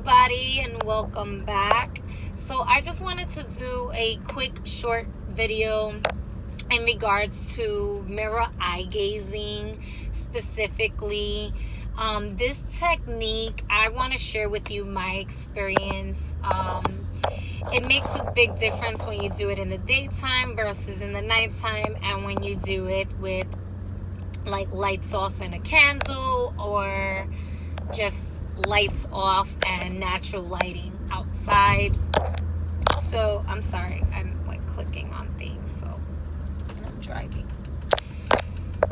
everybody, and welcome back. So I just wanted to do a quick short video in regards to mirror eye gazing specifically. This technique, I want to share with you my experience. It makes a big difference when you do it in the daytime versus in the nighttime, and when you do it with like lights off and a candle, or just lights off and natural lighting outside. So I'm sorry, I'm like clicking on things, and I'm driving.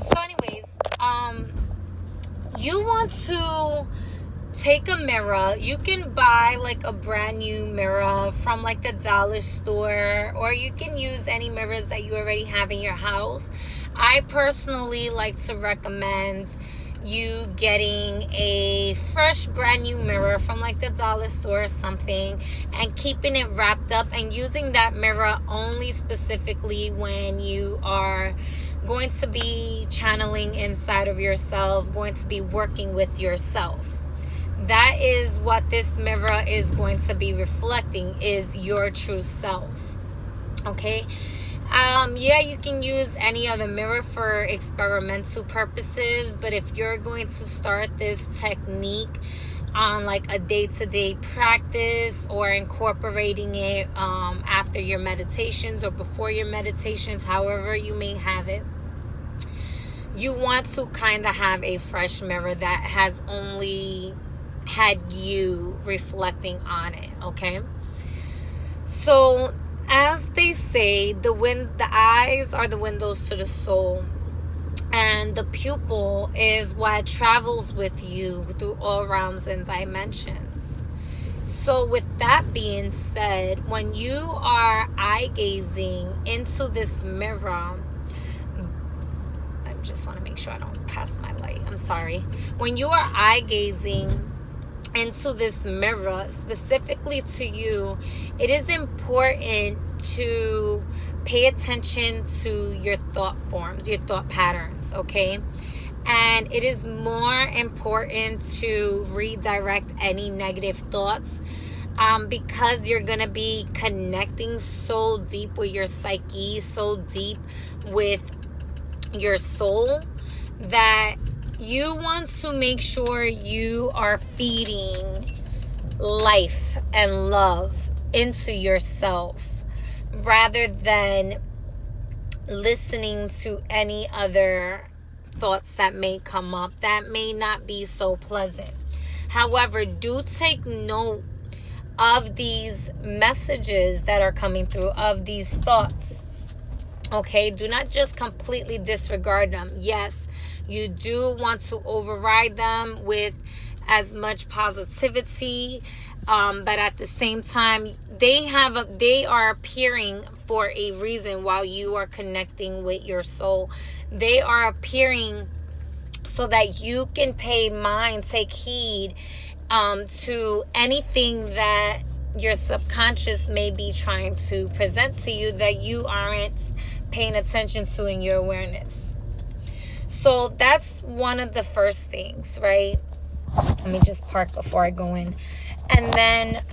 So anyways, you want to take a mirror. You can buy like a brand new mirror from like the dollar store, or you can use any mirrors that you already have in your house. I personally like to recommend you getting a fresh brand new mirror from like the dollar store or something, and keeping it wrapped up and using that mirror only specifically when you are going to be channeling inside of yourself, going to be working with yourself. That is what this mirror is going to be reflecting, is your true self. Okay? Yeah, you can use any other mirror for experimental purposes, but if you're going to start this technique on like a day-to-day practice, or incorporating it after your meditations or before your meditations, however you may have it, you want to kind of have a fresh mirror that has only had you reflecting on it. Okay, so as they say, the eyes are the windows to the soul, and the pupil is what travels with you through all realms and dimensions. So with that being said, when you are eye gazing into this mirror, I just want to make sure I don't pass my light. I'm sorry. When you are eye gazing into this mirror, specifically to you, it is important to pay attention to your thought forms, your thought patterns, okay? And it is more important to redirect any negative thoughts, because you're going to be connecting so deep with your psyche, so deep with your soul, that you want to make sure you are feeding life and love into yourself, rather than listening to any other thoughts that may come up that may not be so pleasant. However, do take note of these messages that are coming through, of these thoughts. Okay, do not just completely disregard them. Yes, you do want to override them with as much positivity, but at the same time, they are appearing for a reason. While you are connecting with your soul, they are appearing so that you can pay mind, take heed to anything that your subconscious may be trying to present to you that you aren't paying attention to in your awareness. So that's one of the first things, right? Let me just park before I go in. And then,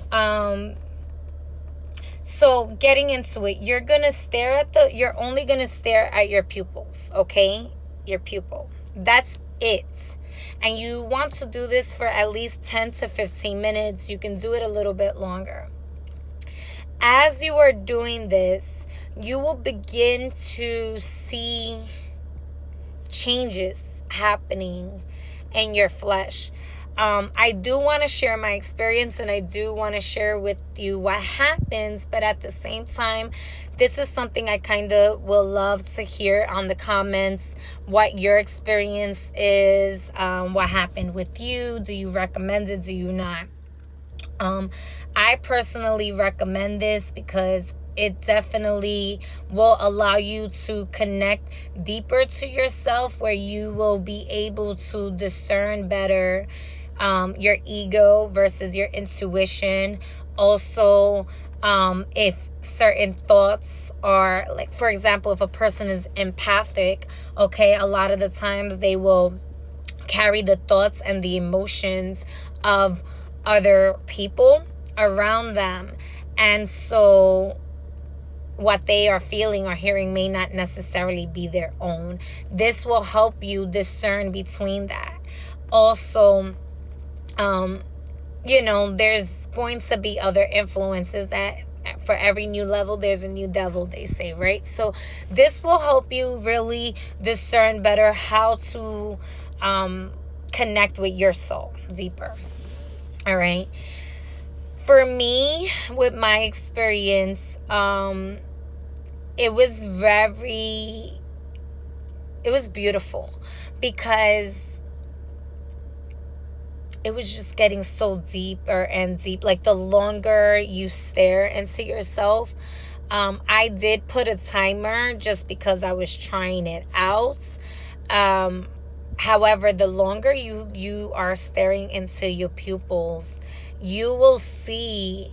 so getting into it, you're only going to stare at your pupils, okay? Your pupil. That's it. And you want to do this for at least 10 to 15 minutes. You can do it a little bit longer. As you are doing this, you will begin to see changes happening in your flesh. I do want to share my experience, and I do want to share with you what happens, but at the same time, this is something I kind of will love to hear on the comments, what your experience is, what happened with you. Do you recommend it? Do you not? I personally recommend this because it definitely will allow you to connect deeper to yourself, where you will be able to discern better your ego versus your intuition. Also, if certain thoughts are, like, for example, if a person is empathic, okay, a lot of the times they will carry the thoughts and the emotions of other people around them. And so what they are feeling or hearing may not necessarily be their own. This will help you discern between that. Also, there's going to be other influences that for every new level, there's a new devil, they say, right? So this will help you really discern better how to connect with your soul deeper. All right. For me, with my experience, it was beautiful, because it was just getting so deeper and deep. Like, the longer you stare into yourself, I did put a timer just because I was trying it out. However, the longer you are staring into your pupils, you will see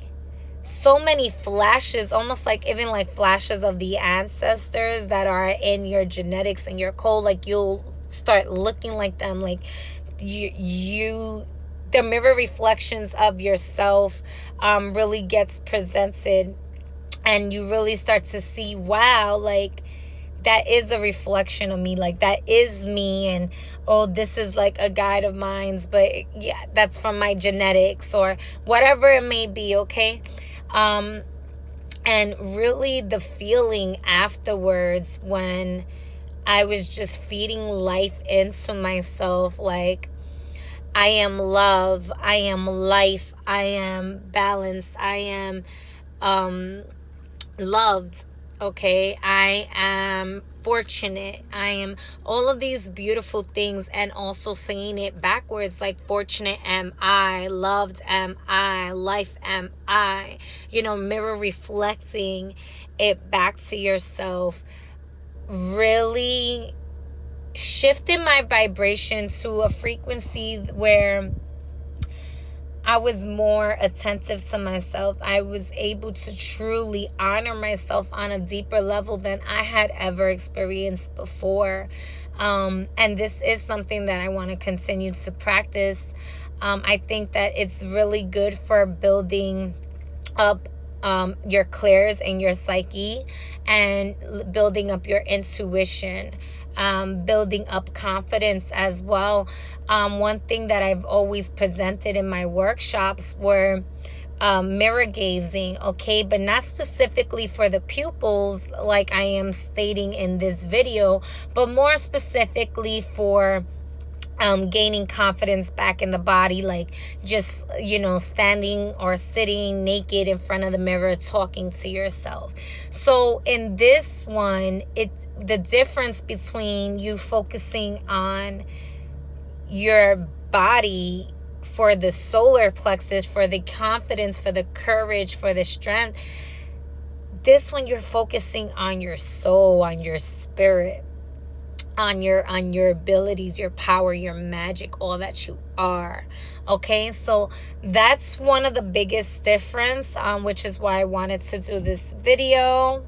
so many flashes, almost like even like flashes of the ancestors that are in your genetics and your code. Like, you'll start looking like them. Like, the mirror reflections of yourself really gets presented, and you really start to see, wow, like, that is a reflection of me. Like, that is me. And, oh, this is like a guide of mine's, but yeah, that's from my genetics or whatever it may be. Okay. And really the feeling afterwards, when I was just feeding life into myself, like, I am love, I am life, I am balance, I am loved. Okay, I am fortunate. I am all of these beautiful things, and also saying it backwards, like, fortunate am I, loved am I, life am I. Mirror reflecting it back to yourself really shifted my vibration to a frequency where I was more attentive to myself. I was able to truly honor myself on a deeper level than I had ever experienced before. And this is something that I want to continue to practice. I think that it's really good for building up your clairs and your psyche, and building up your intuition. Building up confidence as well. One thing that I've always presented in my workshops were mirror gazing, okay, but not specifically for the pupils like I am stating in this video, but more specifically for gaining confidence back in the body, like just, standing or sitting naked in front of the mirror, talking to yourself. So in this one, it's the difference between you focusing on your body for the solar plexus, for the confidence, for the courage, for the strength. This one, you're focusing on your soul, on your spirit, on your abilities, your power, your magic, all that you are. Okay, so that's one of the biggest difference, which is why I wanted to do this video.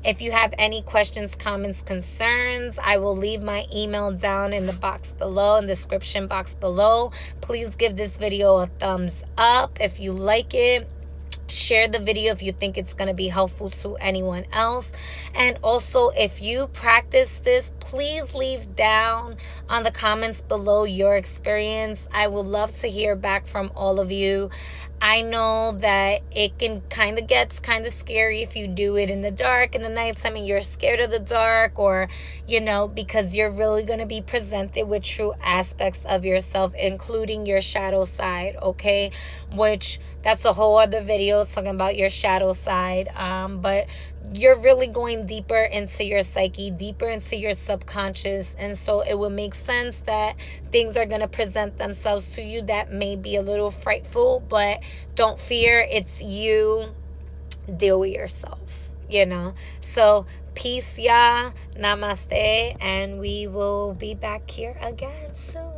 If you have any questions, comments, concerns, I will leave my email down in the box below, in the description box below. Please give this video a thumbs up if you like it. Share the video if you think it's going to be helpful to anyone else. And also, if you practice this, please leave down on the comments below your experience. I would love to hear back from all of you. I know that it can gets kind of scary if you do it in the dark, in the nighttime, and you're scared of the dark, or, because you're really going to be presented with true aspects of yourself, including your shadow side, okay? Which, that's a whole other video talking about your shadow side. But you're really going deeper into your psyche, deeper into your subconscious. And so it would make sense that things are going to present themselves to you that may be a little frightful, but don't fear. It's you. Deal with yourself, So peace, y'all. Namaste. And we will be back here again soon.